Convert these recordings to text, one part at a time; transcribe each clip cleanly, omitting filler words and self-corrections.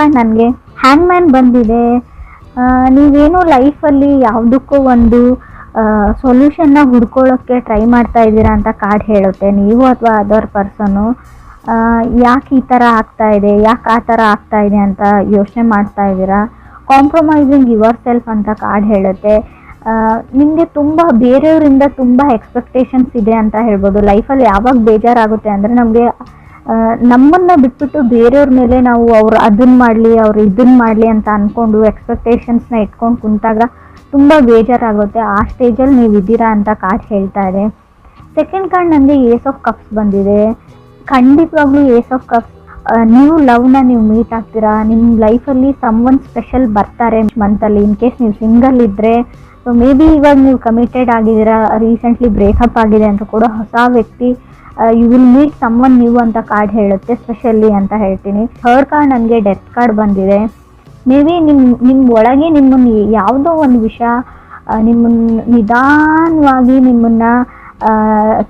Card ನನಗೆ ಹ್ಯಾಂಗ್ಮ್ಯಾನ್ ಬಂದಿದೆ. ನೀವೇನು ಲೈಫಲ್ಲಿ ಯಾವುದಕ್ಕೂ ಒಂದು ಸೊಲ್ಯೂಷನ್ನ ಹುಡ್ಕೊಳ್ಳೋಕ್ಕೆ ಟ್ರೈ ಮಾಡ್ತಾ ಇದ್ದೀರಾ ಅಂತ ಕಾರ್ಡ್ ಹೇಳುತ್ತೆ. ನೀವು ಅಥವಾ ಅದರ್ ಪರ್ಸನ್ನು ಯಾಕೆ ಈ ಥರ ಆಗ್ತಾ ಇದೆ, ಯಾಕೆ ಆ ಥರ ಆಗ್ತಾ ಇದೆ ಅಂತ ಯೋಚನೆ ಮಾಡ್ತಾ ಇದ್ದೀರಾ. ಕಾಂಪ್ರಮೈಸಿಂಗ್ ಯುವರ್ ಸೆಲ್ಫ್ ಅಂತ ಕಾರ್ಡ್ ಹೇಳುತ್ತೆ. ನಿಮಗೆ ತುಂಬ ಬೇರೆಯವರಿಂದ ತುಂಬ ಎಕ್ಸ್ಪೆಕ್ಟೇಷನ್ಸ್ ಇದೆ ಅಂತ ಹೇಳ್ಬೋದು. ಲೈಫಲ್ಲಿ ಯಾವಾಗ ಬೇಜಾರಾಗುತ್ತೆ ಅಂದರೆ ನಮಗೆ ನಮ್ಮನ್ನು ಬಿಟ್ಬಿಟ್ಟು ಬೇರೆಯವ್ರ ಮೇಲೆ ನಾವು ಅವ್ರು ಅದನ್ನು ಮಾಡಲಿ ಅವ್ರು ಇದನ್ನು ಮಾಡಲಿ ಅಂತ ಅಂದ್ಕೊಂಡು ಎಕ್ಸ್ಪೆಕ್ಟೇಷನ್ಸ್ನ ಇಟ್ಕೊಂಡು ಕುಂತಾಗ ತುಂಬ ಬೇಜಾರಾಗುತ್ತೆ. ಆ ಸ್ಟೇಜಲ್ಲಿ ನೀವು ಇದ್ದೀರಾ ಅಂತ ಕಾರ್ಡ್ ಹೇಳ್ತಾ ಇದೆ. ಸೆಕೆಂಡ್ ಕಾರ್ಡ್ ನನಗೆ ಏಸ್ ಆಫ್ ಕಪ್ಸ್ ಬಂದಿದೆ. ಖಂಡಿತವಾಗ್ಲೂ ಏಸ್ ಆಫ್ ಕಪ್ಸ್ ನೀವು ಲವ್ನ ನೀವು ಮೀಟ್ ಆಗ್ತೀರಾ. ನಿಮ್ಮ ಲೈಫಲ್ಲಿ ಸಮ್ವನ್ ಸ್ಪೆಷಲ್ ಬರ್ತಾರೆ ಮಂತಲ್ಲಿ. ಇನ್ ಕೇಸ್ ನೀವು ಸಿಂಗಲ್ ಇದ್ದರೆ, ಸೊ ಮೇ ಬಿ ಇವಾಗ ನೀವು ಕಮಿಟೆಡ್ ಆಗಿದ್ದೀರಾ, ರೀಸೆಂಟ್ಲಿ ಬ್ರೇಕಪ್ ಆಗಿದೆ ಅಂತ ಕೂಡ ಹೊಸ ವ್ಯಕ್ತಿ you will meet someone new ಅಂತ ಕಾರ್ಡ್ ಹೇಳುತ್ತೆ, ಸ್ಪೆಷಲಿ ಅಂತ ಹೇಳ್ತೀನಿ. ಥರ್ಡ್ ಕಾರ್ಡ್ ನನಗೆ ಡೆತ್ ಕಾರ್ಡ್ ಬಂದಿದೆ. ಮೇ ಬಿ ನಿಮ್ಮ ಒಳಗೆ ನಿಮ್ಮನ್ನು ಯಾವುದೋ ಒಂದು ವಿಷಯ ನಿಮ್ಮನ್ನು ನಿಧಾನವಾಗಿ ನಿಮ್ಮನ್ನು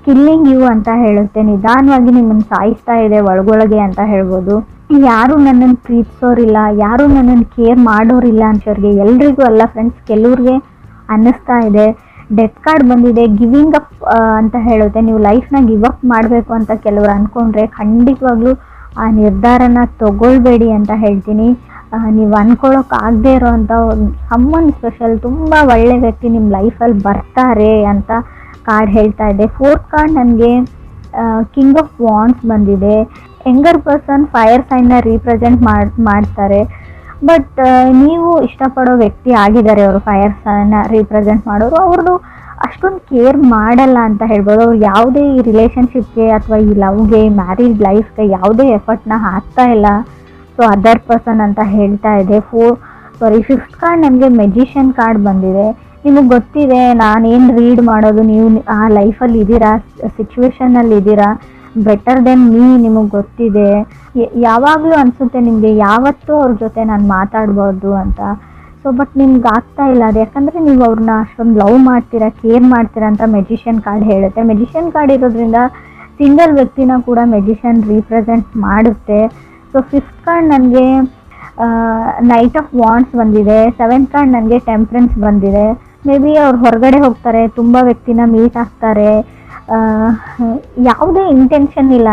ಕಿಲ್ಲಿಂಗ್ ಯು ಅಂತ ಹೇಳುತ್ತೆ. ನಿಧಾನವಾಗಿ ನಿಮ್ಮನ್ನು ಸಾಯಿಸ್ತಾ ಇದೆ ಒಳಗೊಳಗೆ ಅಂತ ಹೇಳ್ಬೋದು. ಯಾರು ನನ್ನನ್ನು ಪ್ರೀತಿಸೋರಿಲ್ಲ, ಯಾರು ನನ್ನನ್ನು ಕೇರ್ ಮಾಡೋರಿಲ್ಲ ಅಂತವ್ರಿಗೆ ಎಲ್ರಿಗೂ ಅಲ್ಲ ಫ್ರೆಂಡ್ಸ್, ಕೆಲವ್ರಿಗೆ ಅನ್ನಿಸ್ತಾ ಇದೆ. ಡೆತ್ ಕಾರ್ಡ್ ಬಂದಿದೆ. ಗಿವಿಂಗ್ ಅಪ್ ಅಂತ ಹೇಳುತ್ತೆ. ನೀವು ಲೈಫ್ನ ಗಿವ್ ಅಪ್ ಮಾಡಬೇಕು ಅಂತ ಕೆಲವರು ಅಂದ್ಕೊಂಡ್ರೆ ಖಂಡಿತವಾಗ್ಲೂ ಆ ನಿರ್ಧಾರನ ತಗೊಳ್ಬೇಡಿ ಅಂತ ಹೇಳ್ತೀನಿ. ನೀವು ಅಂದ್ಕೊಳ್ಳೋಕ್ಕಾಗದೇ ಇರೋವಂಥ ಸಮ್ಮನ್ ಸ್ಪೆಷಲ್ ತುಂಬ ಒಳ್ಳೆ ವ್ಯಕ್ತಿ ನಿಮ್ಮ ಲೈಫಲ್ಲಿ ಬರ್ತಾರೆ ಅಂತ ಕಾರ್ಡ್ ಹೇಳ್ತಾ ಇದೆ. ಫೋರ್ತ್ ಕಾರ್ಡ್ ನನಗೆ ಕಿಂಗ್ ಆಫ್ ವಾಂಡ್ಸ್ ಬಂದಿದೆ. ಯಂಗರ್ ಪರ್ಸನ್ ಫೈರ್ ಸೈನ್ನ ರೀಪ್ರೆಸೆಂಟ್ ಮಾಡ್ತಾರೆ. ಬಟ್ ನೀವು ಇಷ್ಟಪಡೋ ವ್ಯಕ್ತಿ ಆಗಿದ್ದಾರೆ ಅವರು ಫೈರ್ ಸೈನ್ನ ರೀಪ್ರೆಸೆಂಟ್ ಮಾಡೋರು. ಅವ್ರದ್ದು ಅಷ್ಟೊಂದು ಕೇರ್ ಮಾಡಲ್ಲ ಅಂತ ಹೇಳ್ಬೋದು. ಅವ್ರು ಯಾವುದೇ ಈ ರಿಲೇಷನ್ಶಿಪ್ಗೆ ಅಥವಾ ಈ ಲವ್ಗೆ ಮ್ಯಾರಿಡ್ ಲೈಫ್ಗೆ ಯಾವುದೇ ಎಫರ್ಟ್ನ ಹಾಕ್ತಾ ಇಲ್ಲ. ಸೊ ಅದರ್ ಪರ್ಸನ್ ಅಂತ ಹೇಳ್ತಾ ಇದೆ. ಫಿಫ್ತ್ ಕಾರ್ಡ್ ನನಗೆ ಮೆಜಿಷಿಯನ್ ಕಾರ್ಡ್ ಬಂದಿದೆ. ನಿಮಗೆ ಗೊತ್ತಿದೆ ನಾನೇನು ರೀಡ್ ಮಾಡೋದು, ನೀವು ಆ ಲೈಫಲ್ಲಿ ಇದ್ದೀರಾ, ಸಿಚುವೇಶನಲ್ಲಿ ಇದ್ದೀರಾ, ಬೆಟರ್ ದೆನ್ ಮೀ ನಿಮಗೆ ಗೊತ್ತಿದೆ. ಯಾವಾಗಲೂ ಅನಿಸುತ್ತೆ ನಿಮಗೆ ಯಾವತ್ತೂ ಅವ್ರ ಜೊತೆ ನಾನು ಮಾತಾಡ್ಬೋದು ಅಂತ. ಸೊ ಬಟ್ ನಿಮ್ಗೆ ಆಗ್ತಾ ಇಲ್ಲ ಅದು, ಯಾಕಂದರೆ ನೀವು ಅವ್ರನ್ನ ಅಷ್ಟೊಂದು ಲವ್ ಮಾಡ್ತೀರಾ, ಕೇರ್ ಮಾಡ್ತೀರಾ ಅಂತ ಮೆಜಿಷಿಯನ್ ಕಾರ್ಡ್ ಹೇಳುತ್ತೆ. ಮೆಜಿಷಿಯನ್ ಕಾರ್ಡ್ ಇರೋದ್ರಿಂದ ಸಿಂಗಲ್ ವ್ಯಕ್ತಿನ ಕೂಡ ಮೆಜಿಷಿಯನ್ ರೀಪ್ರೆಸೆಂಟ್ ಮಾಡುತ್ತೆ. ಸೊ ಫಿಫ್ತ್ ಕಾರ್ಡ್ ನನಗೆ ನೈಟ್ ಆಫ್ ವಾಂಡ್ಸ್ ಬಂದಿದೆ. ಸೆವೆಂತ್ ಕಾರ್ಡ್ ನನಗೆ ಟೆಂಪ್ರೆನ್ಸ್ ಬಂದಿದೆ. ಮೇ ಬಿ ಅವ್ರು ಹೊರಗಡೆ ಹೋಗ್ತಾರೆ, ತುಂಬ ವ್ಯಕ್ತಿನ ಮೀಟ್ ಆಗ್ತಾರೆ, ಯಾವುದೇ ಇಂಟೆನ್ಷನ್ ಇಲ್ಲ.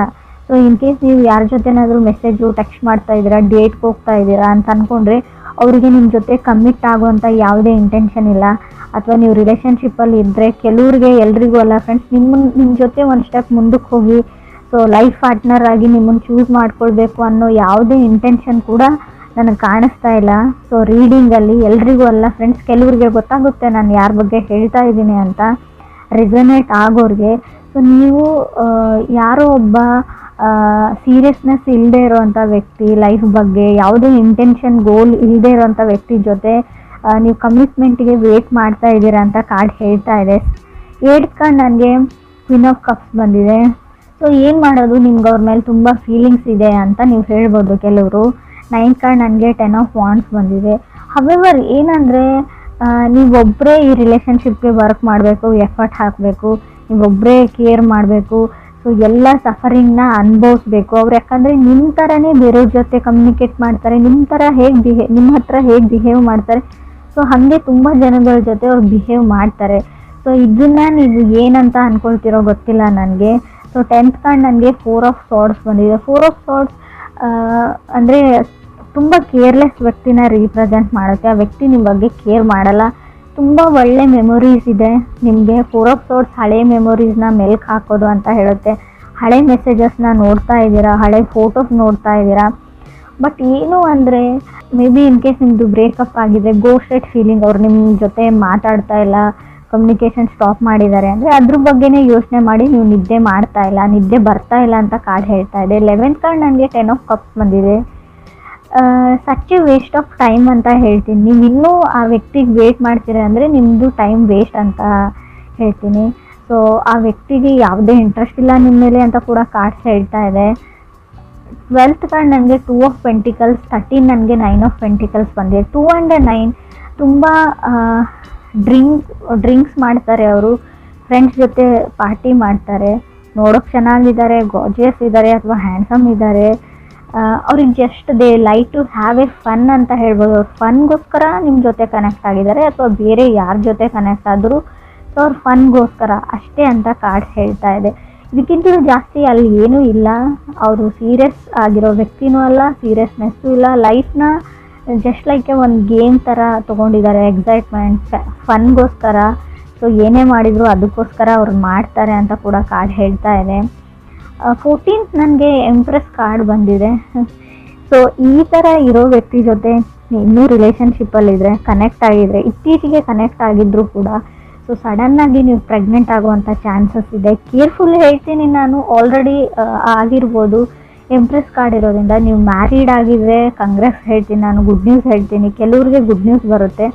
ಸೊ ಇನ್ ಕೇಸ್ ನೀವು ಯಾರ ಜೊತೆನಾದರೂ ಮೆಸೇಜು ಟೆಕ್ಸ್ಟ್ ಮಾಡ್ತಾ ಇದ್ದೀರಾ, ಡೇಟ್ಗೆ ಹೋಗ್ತಾ ಇದ್ದೀರಾ ಅಂತ ಅಂದ್ಕೊಂಡ್ರೆ ಅವರಿಗೆ ನಿಮ್ಮ ಜೊತೆ ಕಮಿಟ್ ಆಗುವಂಥ ಯಾವುದೇ ಇಂಟೆನ್ಷನ್ ಇಲ್ಲ. ಅಥವಾ ನೀವು ರಿಲೇಷನ್ಶಿಪ್ಪಲ್ಲಿ ಇದ್ದರೆ ಕೆಲವ್ರಿಗೆ ಎಲ್ರಿಗೂ ಅಲ್ಲ ಫ್ರೆಂಡ್ಸ್, ನಿಮ್ಮ ಜೊತೆ ಒಂದು ಸ್ಟೆಪ್ ಮುಂದಕ್ಕೆ ಹೋಗಿ ಸೊ ಲೈಫ್ ಪಾರ್ಟ್ನರ್ ಆಗಿ ನಿಮ್ಮನ್ನು ಚೂಸ್ ಮಾಡ್ಕೊಳ್ಬೇಕು ಅನ್ನೋ ಯಾವುದೇ ಇಂಟೆನ್ಷನ್ ಕೂಡ ನನಗೆ ಕಾಣಿಸ್ತಾ ಇಲ್ಲ. ಸೊ ರೀಡಿಂಗಲ್ಲಿ ಎಲ್ರಿಗೂ ಅಲ್ಲ ಫ್ರೆಂಡ್ಸ್, ಕೆಲವ್ರಿಗೆ ಗೊತ್ತಾಗುತ್ತೆ ನಾನು ಯಾರ ಬಗ್ಗೆ ಹೇಳ್ತಾ ಇದ್ದೀನಿ ಅಂತ, ರೆಸೊನೇಟ್ ಆಗೋರಿಗೆ. ಸೊ ನೀವು ಯಾರೋ ಒಬ್ಬ ಸೀರಿಯಸ್ನೆಸ್ ಇಲ್ಲದೆ ಇರೋವಂಥ ವ್ಯಕ್ತಿ, ಲೈಫ್ ಬಗ್ಗೆ ಯಾವುದೇ ಇಂಟೆನ್ಷನ್ ಗೋಲ್ ಇಲ್ಲದೆ ಇರೋವಂಥ ವ್ಯಕ್ತಿ ಜೊತೆ ನೀವು ಕಮಿಟ್ಮೆಂಟ್ಗೆ ವೇಟ್ ಮಾಡ್ತಾ ಇದ್ದೀರಾ ಅಂತ ಕಾರ್ಡ್ ಹೇಳ್ತಾ ಇದೆ. 8th ಕಾರ್ಡ್ ನನಗೆ ಕ್ವೀನ್ ಆಫ್ ಕಪ್ಸ್ ಬಂದಿದೆ. ಸೊ ಏನು ಮಾಡೋದು, ನಿಮ್ಗೆ ಅವ್ರ ಮೇಲೆ ತುಂಬ ಫೀಲಿಂಗ್ಸ್ ಇದೆ ಅಂತ ನೀವು ಹೇಳ್ಬೋದು ಕೆಲವರು. 9th ಕಾರ್ಡ್ ನನಗೆ 10 ಆಫ್ ವಾಂಡ್ಸ್ ಬಂದಿದೆ. ಹವೆವರ್ ಏನಂದರೆ ನೀವೊಬ್ಬರೇ ಈ ರಿಲೇಷನ್ಶಿಪ್ಗೆ ವರ್ಕ್ ಮಾಡಬೇಕು, ಎಫರ್ಟ್ ಹಾಕಬೇಕು, ನೀವೊಬ್ಬರೇ ಕೇರ್ ಮಾಡಬೇಕು. ಸೊ ಎಲ್ಲ ಸಫರಿಂಗ್ನ ಅನುಭವಿಸ್ಬೇಕು ಅವ್ರು. ಯಾಕಂದರೆ ನಿಮ್ಮ ಥರನೇ ಬೇರೆಯವ್ರ ಜೊತೆ ಕಮ್ಯುನಿಕೇಟ್ ಮಾಡ್ತಾರೆ, ನಿಮ್ಮ ಹತ್ರ ಹೇಗೆ ಬಿಹೇವ್ ಮಾಡ್ತಾರೆ, ಸೊ ಹಾಗೆ ತುಂಬ ಜನಗಳ ಜೊತೆ ಅವ್ರು ಬಿಹೇವ್ ಮಾಡ್ತಾರೆ. ಸೊ ಇದನ್ನು ನೀವು ಏನಂತ ಅಂದ್ಕೊಳ್ತಿರೋ ಗೊತ್ತಿಲ್ಲ ನನಗೆ. ಸೊ 10th ಕಾರ್ಡ್ ನನಗೆ 4 ಆಫ್ ಸಾರ್ಡ್ಸ್ ಬಂದಿದೆ. 4 ಆಫ್ ಸಾರ್ಡ್ಸ್ ಅಂದರೆ ತುಂಬ ಕೇರ್ಲೆಸ್ ವ್ಯಕ್ತಿನ ರೀಪ್ರೆಸೆಂಟ್ ಮಾಡುತ್ತೆ. ಆ ವ್ಯಕ್ತಿ ನಿಮ್ಮ ಬಗ್ಗೆ ಕೇರ್ ಮಾಡಲ್ಲ. ತುಂಬ ಒಳ್ಳೆ ಮೆಮೊರೀಸ್ ಇದೆ ನಿಮಗೆ. 4 ಆಫ್ ಸಾರ್ಡ್ಸ್ ಹಳೆ ಮೆಮೊರೀಸ್ನ ಮೆಲ್ಕ್ ಹಾಕೋದು ಅಂತ ಹೇಳುತ್ತೆ. ಹಳೆ ಮೆಸೇಜಸ್ನ ನೋಡ್ತಾ ಇದ್ದೀರಾ, ಹಳೆ ಫೋಟೋಸ್ ನೋಡ್ತಾ ಇದ್ದೀರಾ. ಬಟ್ ಏನು ಅಂದರೆ ಮೇ ಬಿ ಇನ್ ಕೇಸ್ ನಿಮ್ಮದು ಬ್ರೇಕಪ್ ಆಗಿದೆ, ಗೋಸ್ಟೆಡ್ ಫೀಲಿಂಗ್, ಅವ್ರು ನಿಮ್ಮ ಜೊತೆ ಮಾತಾಡ್ತಾ ಇಲ್ಲ, ಕಮ್ಯುನಿಕೇಷನ್ ಸ್ಟಾಪ್ ಮಾಡಿದ್ದಾರೆ ಅಂದರೆ ಅದ್ರ ಬಗ್ಗೆನೇ ಯೋಚನೆ ಮಾಡಿ ನೀವು ನಿದ್ದೆ ಮಾಡ್ತಾ ಇಲ್ಲ, ನಿದ್ದೆ ಬರ್ತಾ ಇಲ್ಲ ಅಂತ ಕಾರ್ಡ್ ಹೇಳ್ತಾ ಇದೆ. 11th ಕಾರ್ಡ್ ನನಗೆ 10 ಆಫ್ ಕಪ್ಸ್ ಬಂದಿದೆ. Such A waste of time ಅಂತ ಹೇಳ್ತೀನಿ. ನೀವು ಇನ್ನೂ ಆ ವ್ಯಕ್ತಿಗೆ ವೇಟ್ ಮಾಡ್ತೀರಾ ಅಂದರೆ ನಿಮ್ಮದು ಟೈಮ್ ವೇಸ್ಟ್ ಅಂತ ಹೇಳ್ತೀನಿ. ಸೊ ಆ ವ್ಯಕ್ತಿಗೆ ಯಾವುದೇ ಇಂಟ್ರೆಸ್ಟ್ ಇಲ್ಲ ನಿಮ್ಮ ಮೇಲೆ ಅಂತ ಕೂಡ ಕಾರ್ಡ್ಸ್ ಹೇಳ್ತಾ ಇದೆ. 12th ಕಾರ್ಡ್ ನನಗೆ 2 ಆಫ್ ಪೆಂಟಿಕಲ್ಸ್, 13 ನನಗೆ 9 ಆಫ್ ಪೆಂಟಿಕಲ್ಸ್ ಬಂದಿದೆ. 2 and 9 ತುಂಬ ಡ್ರಿಂಕ್ಸ್ ಮಾಡ್ತಾರೆ ಅವರು, ಫ್ರೆಂಡ್ಸ್ ಜೊತೆ ಪಾರ್ಟಿ ಮಾಡ್ತಾರೆ, ನೋಡೋಕ್ಕೆ ಚೆನ್ನಾಗಿದ್ದಾರೆ, ಗಾರ್ಜಿಯಸ್ ಇದ್ದಾರೆ ಅಥವಾ ಹ್ಯಾಂಡ್ಸಮ್ ಇದ್ದಾರೆ, ಅವ್ರಿಗೆ just they like to have a fun ಅಂತ ಹೇಳ್ಬೋದು. ಅವ್ರು ಫನ್ಗೋಸ್ಕರ ನಿಮ್ಮ ಜೊತೆ ಕನೆಕ್ಟ್ ಆಗಿದ್ದಾರೆ, ಅಥವಾ ಬೇರೆ ಯಾರ ಜೊತೆ ಕನೆಕ್ಟ್ ಆದರೂ ಸೊ ಅವ್ರು ಫನ್ಗೋಸ್ಕರ ಅಷ್ಟೇ ಅಂತ ಕಾರ್ಡ್ಸ್ ಹೇಳ್ತಾ ಇದೆ. ಇದಕ್ಕಿಂತಲೂ ಜಾಸ್ತಿ ಅಲ್ಲಿ ಏನೂ ಇಲ್ಲ. ಅವರು ಸೀರಿಯಸ್ ಆಗಿರೋ ವ್ಯಕ್ತಿನೂ ಅಲ್ಲ, ಸೀರಿಯಸ್ನೆಸ್ಸು ಇಲ್ಲ. ಲೈಫ್ನ ಜಸ್ಟ್ ಲೈಕ್ ಒಂದು ಗೇಮ್ ಥರ ತೊಗೊಂಡಿದ್ದಾರೆ, ಎಕ್ಸೈಟ್ಮೆಂಟ್ ಫನ್ಗೋಸ್ಕರ. ಸೊ ಏನೇ ಮಾಡಿದರೂ ಅದಕ್ಕೋಸ್ಕರ ಅವ್ರು ಮಾಡ್ತಾರೆ ಅಂತ ಕೂಡ ಕಾರ್ಡ್ ಹೇಳ್ತಾ ಇದೆ. 14th ನನಗೆ ಎಂಪ್ರೆಸ್ ಕಾರ್ಡ್ ಬಂದಿದೆ. ಸೊ ಈ ಥರ ಇರೋ ವ್ಯಕ್ತಿ ಜೊತೆ ಇನ್ನೂ ರಿಲೇಷನ್ಶಿಪ್ಪಲ್ಲಿದ್ದರೆ, ಕನೆಕ್ಟ್ ಆಗಿದ್ರೆ, ಇತ್ತೀಚೆಗೆ ಕನೆಕ್ಟ್ ಆಗಿದ್ದರೂ ಕೂಡ ಸೊ ಸಡನ್ನಾಗಿ ನೀವು ಪ್ರೆಗ್ನೆಂಟ್ ಆಗುವಂಥ ಚಾನ್ಸಸ್ ಇದೆ. ಕೇರ್ಫುಲ್ ಹೇಳ್ತೀನಿ ನಾನು, ಆಲ್ರೆಡಿ ಆಗಿರ್ಬೋದು. ಎಂಪ್ರೆಸ್ ಕಾರ್ಡ್ ಇರೋದ್ರಿಂದ ನೀವು ಮ್ಯಾರಿಡ್ ಆಗಿದ್ರೆ ಕಂಗ್ರೆಸ್ ಹೇಳ್ತೀನಿ ನಾನು, ಗುಡ್ ನ್ಯೂಸ್ ಹೇಳ್ತೀನಿ. ಕೆಲವ್ರಿಗೆ ಗುಡ್ ನ್ಯೂಸ್ ಬರುತ್ತೆ,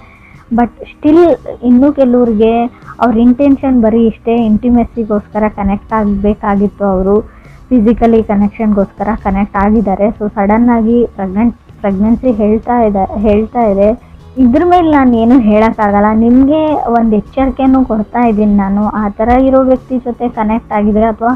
ಬಟ್ ಸ್ಟಿಲ್ ಇನ್ನೂ ಕೆಲವ್ರಿಗೆ ಅವ್ರ ಇಂಟೆನ್ಷನ್ ಬರೀ ಇಷ್ಟೇ, ಇಂಟಿಮೆಸಿಗೋಸ್ಕರ ಕನೆಕ್ಟ್ ಆಗಬೇಕಾಗಿತ್ತು. ಅವರು ಫಿಸಿಕಲಿ ಕನೆಕ್ಷನ್ಗೋಸ್ಕರ ಕನೆಕ್ಟ್ ಆಗಿದ್ದಾರೆ. ಸೊ ಸಡನ್ನಾಗಿ ಪ್ರೆಗ್ನೆನ್ಸಿ ಹೇಳ್ತಾ ಇದೆ. ಇದ್ರ ಮೇಲೆ ನಾನು ಏನು ಹೇಳೋಕ್ಕಾಗಲ್ಲ. ನಿಮಗೆ ಒಂದು ಎಚ್ಚರಿಕೆನೂ ಕೊಡ್ತಾ ಇದ್ದೀನಿ ನಾನು. ಆ ಥರ ಇರೋ ವ್ಯಕ್ತಿ ಜೊತೆ ಕನೆಕ್ಟ್ ಆಗಿದ್ರೆ, ಅಥವಾ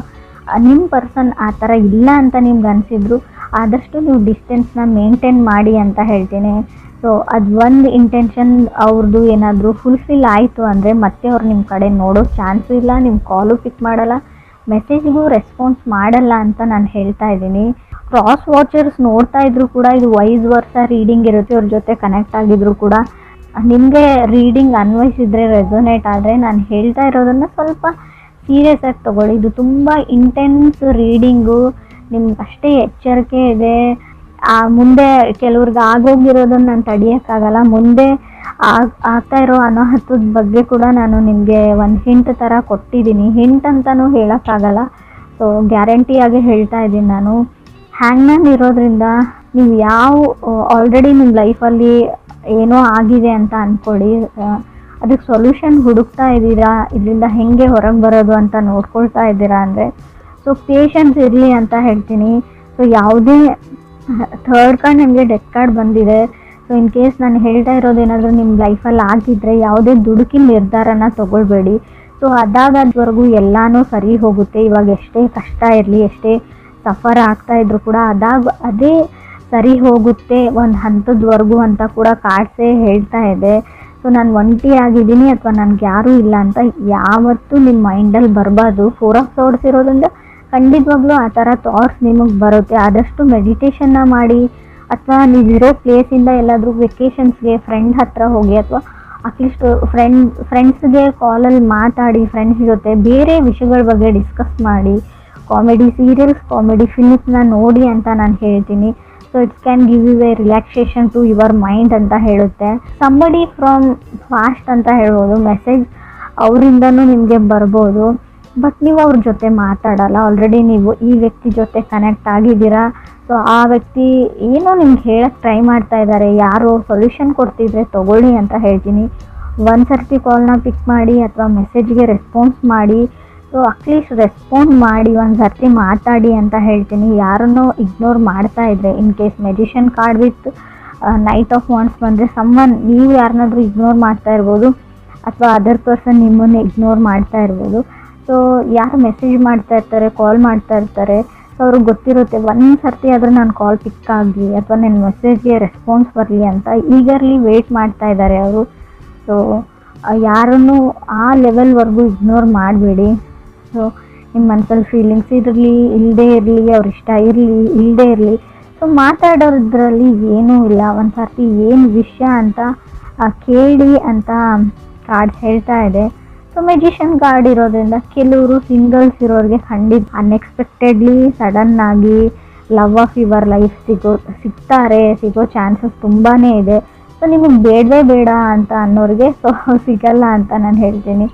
ನಿಮ್ಮ ಪರ್ಸನ್ ಆ ಥರ ಇಲ್ಲ ಅಂತ ನಿಮ್ಗೆ ಅನಿಸಿದ್ರು, ಆದಷ್ಟು ನೀವು ಡಿಸ್ಟೆನ್ಸ್ನ ಮೇಂಟೈನ್ ಮಾಡಿ ಅಂತ ಹೇಳ್ತೀನಿ. ಸೊ ಅದು ಒಂದು ಇಂಟೆನ್ಷನ್ ಅವ್ರದ್ದು ಏನಾದರೂ ಫುಲ್ಫಿಲ್ ಆಯಿತು ಅಂದರೆ ಮತ್ತೆ ಅವ್ರು ನಿಮ್ಮ ಕಡೆ ನೋಡೋ ಚಾನ್ಸು ಇಲ್ಲ, ನಿಮ್ಮ ಕಾಲು ಪಿಕ್ ಮಾಡಲ್ಲ, ಮೆಸೇಜ್ಗೂ ರೆಸ್ಪಾನ್ಸ್ ಮಾಡಲ್ಲ ಅಂತ ನಾನು ಹೇಳ್ತಾ ಇದ್ದೀನಿ. ಕ್ರಾಸ್ ವಾಚರ್ಸ್ ನೋಡ್ತಾ ಇದ್ರು ಕೂಡ ಇದು ವೈಸ್ ವರ್ಸ ರೀಡಿಂಗ್ ಇರುತ್ತೆ. ಅವ್ರ ಜೊತೆ ಕನೆಕ್ಟ್ ಆಗಿದ್ರು ಕೂಡ ನಿಮಗೆ ರೀಡಿಂಗ್ ಅನ್ವಯಿಸಿದ್ರೆ, ರೆಸೊನೇಟ್ ಆದರೆ, ನಾನು ಹೇಳ್ತಾ ಇರೋದನ್ನು ಸ್ವಲ್ಪ ಸೀರಿಯಸ್ ಆಗಿ ತೊಗೊಳ್ಳಿ. ಇದು ತುಂಬ ಇಂಟೆನ್ಸ್ ರೀಡಿಂಗು, ನಿಮ್ಗೆ ಅಷ್ಟೇ ಎಚ್ಚರಿಕೆ ಇದೆ. ಮುಂದೆ ಕೆಲವ್ರಿಗೆ ಆಗೋಗಿರೋದನ್ನು ನಾನು ತಡೆಯೋಕ್ಕಾಗಲ್ಲ. ಮುಂದೆ ಆಗ್ತಾ ಇರೋ ಅನಾಹುತದ ಬಗ್ಗೆ ಕೂಡ ನಾನು ನಿಮಗೆ ಒಂದು ಹಿಂಟ್ ಥರ ಕೊಟ್ಟಿದ್ದೀನಿ. ಹಿಂಟ್ ಅಂತಲೂ ಹೇಳೋಕ್ಕಾಗಲ್ಲ, ಸೊ ಗ್ಯಾರಂಟಿಯಾಗಿ ಹೇಳ್ತಾ ಇದ್ದೀನಿ ನಾನು. ಹ್ಯಾಂಗ್ಮ್ಯಾನ್ ಇರೋದ್ರಿಂದ ನೀವು ಆಲ್ರೆಡಿ ನಿಮ್ಮ ಲೈಫಲ್ಲಿ ಏನೋ ಆಗಿದೆ ಅಂತ ಅಂದ್ಕೊಳ್ಳಿ, ಅದಕ್ಕೆ ಸೊಲ್ಯೂಷನ್ ಹುಡುಕ್ತಾ ಇದ್ದೀರಾ, ಇದರಿಂದ ಹೇಗೆ ಹೊರಗೆ ಬರೋದು ಅಂತ ನೋಡ್ಕೊಳ್ತಾ ಇದ್ದೀರಾ ಅಂದರೆ ಸೊ ಪೇಷನ್ಸ್ ಇರಲಿ ಅಂತ ಹೇಳ್ತೀನಿ. ಸೊ ಯಾವುದೇ ಥರ್ಡ್ ಕಾರ್ಡ್ ನಿಮಗೆ ಡೆತ್ ಕಾರ್ಡ್ ಬಂದಿದೆ. ಸೊ ಇನ್ ಕೇಸ್ ನಾನು ಹೇಳ್ತಾ ಇರೋದೇನಾದರೂ ನಿಮ್ಮ ಲೈಫಲ್ಲಿ ಆಗಿದ್ದರೆ ಯಾವುದೇ ದುಡುಕಿನ ನಿರ್ಧಾರನ ತೊಗೊಳ್ಬೇಡಿ. ಸೊ ಅದಾಗದ್ವರೆಗೂ ಎಲ್ಲನೂ ಸರಿ ಹೋಗುತ್ತೆ. ಇವಾಗ ಎಷ್ಟೇ ಕಷ್ಟ ಇರಲಿ, ಎಷ್ಟೇ ಸಫರ್ ಆಗ್ತಾಯಿದ್ರು ಕೂಡ ಅದೇ ಸರಿ ಹೋಗುತ್ತೆ ಒಂದು ಹಂತದವರೆಗೂ ಅಂತ ಕೂಡ ಕಾರ್ಡ್ಸೇ ಹೇಳ್ತಾ ಇದೆ. ಸೊ ನಾನು ಒಂಟಿ ಆಗಿದ್ದೀನಿ ಅಥವಾ ನನಗೆ ಯಾರೂ ಇಲ್ಲ ಅಂತ ಯಾವತ್ತೂ ನಿಮ್ಮ ಮೈಂಡಲ್ಲಿ ಬರಬಾರ್ದು. 4 ಆಫ್ ಸೋರ್ಡ್ಸ್ ಇರೋದ್ರಿಂದ ಖಂಡಿತವಾಗ್ಲೂ ಆ ಥರ ಥಾಟ್ಸ್ ನಿಮಗೆ ಬರುತ್ತೆ. ಆದಷ್ಟು ಮೆಡಿಟೇಷನ್ನ ಮಾಡಿ, ಅಥವಾ ನೀವಿರೋ ಪ್ಲೇಸಿಂದ ಎಲ್ಲಾದರೂ ವೆಕೇಷನ್ಸ್ಗೆ ಫ್ರೆಂಡ್ ಹತ್ರ ಹೋಗಿ, ಅಥವಾ ಅಟ್ಲೀಸ್ಟ್ ಫ್ರೆಂಡ್ಸ್ಗೆ ಕಾಲಲ್ಲಿ ಮಾತಾಡಿ, ಫ್ರೆಂಡ್ಸ್ ಜೊತೆ ಬೇರೆ ವಿಷಯಗಳ ಬಗ್ಗೆ ಡಿಸ್ಕಸ್ ಮಾಡಿ, ಕಾಮಿಡಿ ಸೀರಿಯಲ್ಸ್, ಕಾಮಿಡಿ ಫಿಲ್ಮ್ಸ್ನ ನೋಡಿ ಅಂತ ನಾನು ಹೇಳ್ತೀನಿ. So it's can give you a relaxation to your mind ಅಂತ ಹೇಳುತ್ತೆ. ಸಂಬಡಿ ಫ್ರಮ್ ಫಾಸ್ಟ್ ಅಂತ ಹೇಳ್ಬೋದು, ಮೆಸೇಜ್ ಅವರಿಂದನೂ ನಿಮಗೆ ಬರ್ಬೋದು, ಬಟ್ ನೀವು ಅವ್ರ ಜೊತೆ ಮಾತಾಡಲ್ಲ. ಆಲ್ರೆಡಿ ನೀವು ಈ ವ್ಯಕ್ತಿ ಜೊತೆ ಕನೆಕ್ಟ್ ಆಗಿದ್ದೀರಾ. ಸೊ ಆ ವ್ಯಕ್ತಿ ಏನೋ ನಿಮ್ಗೆ ಹೇಳಕ್ಕೆ ಟ್ರೈ ಮಾಡ್ತಾ ಇದ್ದಾರೆ, ಯಾರೋ ಸೊಲ್ಯೂಷನ್ ಕೊಡ್ತಿದ್ರೆ ತೊಗೊಳ್ಳಿ ಅಂತ ಹೇಳ್ತೀನಿ. ಒಂದು ಸರ್ತಿ ಕಾಲ್ನ ಪಿಕ್ ಮಾಡಿ ಅಥವಾ ಮೆಸೇಜ್ಗೆ ರೆಸ್ಪಾನ್ಸ್ ಮಾಡಿ. ಸೊ ಅಟ್ಲೀಸ್ಟ್ ರೆಸ್ಪಾಂಡ್ ಮಾಡಿ, ಒಂದು ಸರ್ತಿ ಮಾತಾಡಿ ಅಂತ ಹೇಳ್ತೀನಿ. ಯಾರನ್ನೋ ಇಗ್ನೋರ್ ಮಾಡ್ತಾ ಇದ್ದರೆ, in case magician card with knight of wands ಬಂದರೆ ನೀವು ಯಾರನ್ನಾದ್ರೂ ಇಗ್ನೋರ್ ಮಾಡ್ತಾ ಇರ್ಬೋದು, ಅಥವಾ ಅದರ್ ಪರ್ಸನ್ ನಿಮ್ಮನ್ನು ಇಗ್ನೋರ್ ಮಾಡ್ತಾ ಇರ್ಬೋದು. ಸೊ ಯಾರು ಮೆಸೇಜ್ ಮಾಡ್ತಾ ಇರ್ತಾರೆ, ಕಾಲ್ ಮಾಡ್ತಾ ಇರ್ತಾರೆ, ಸೊ ಅವ್ರಿಗೆ ಗೊತ್ತಿರುತ್ತೆ ಒಂದು ಸರ್ತಿ ಆದರೂ ನಾನು ಕಾಲ್ ಪಿಕ್ ಆಗಲಿ ಅಥವಾ ನನ್ನ ಮೆಸೇಜ್ಗೆ ರೆಸ್ಪಾನ್ಸ್ ಬರಲಿ ಅಂತ ಈಗರ್ಲಿ ವೆಯ್ಟ್ ಮಾಡ್ತಾ ಇದ್ದಾರೆ ಅವರು. ಸೊ ಯಾರನ್ನು ಆ ಲೆವೆಲ್ವರೆಗೂ ಇಗ್ನೋರ್ ಮಾಡಬೇಡಿ. ಸೊ ನಿಮ್ಮ ಮನಸ್ಸಲ್ಲಿ ಫೀಲಿಂಗ್ಸ್ ಇರಲಿ, ಇಲ್ಲದೇ ಇರಲಿ, ಅವ್ರ ಇಷ್ಟ ಇರಲಿ, ಇಲ್ಲದೇ ಇರಲಿ, ಸೊ ಮಾತಾಡೋದ್ರಲ್ಲಿ ಏನೂ ಇಲ್ಲ. ಒಂದು ಸರ್ತಿ ಏನು ವಿಷಯ ಅಂತ ಕೇಳಿ ಅಂತ ಕಾರ್ಡ್ಸ್ ಹೇಳ್ತಾ ಇದೆ. ಸೊ ಮೆಜಿಷಿಯನ್ ಕಾರ್ಡ್ ಇರೋದ್ರಿಂದ ಕೆಲವರು ಸಿಂಗಲ್ಸ್ ಇರೋರಿಗೆ ಖಂಡಿತ ಅನ್ಎಕ್ಸ್ಪೆಕ್ಟೆಡ್ಲಿ ಸಡನ್ನಾಗಿ ಲವ್ ಆಫ್ ಯುವರ್ ಲೈಫ್ ಸಿಗೋ ಚಾನ್ಸಸ್ ತುಂಬಾ ಇದೆ. ಸೊ ನಿಮಗೆ ಬೇಡವೇ ಬೇಡ ಅಂತ ಅನ್ನೋರಿಗೆ ಸೊ ಸಿಗಲ್ಲ ಅಂತ ನಾನು ಹೇಳ್ತೀನಿ.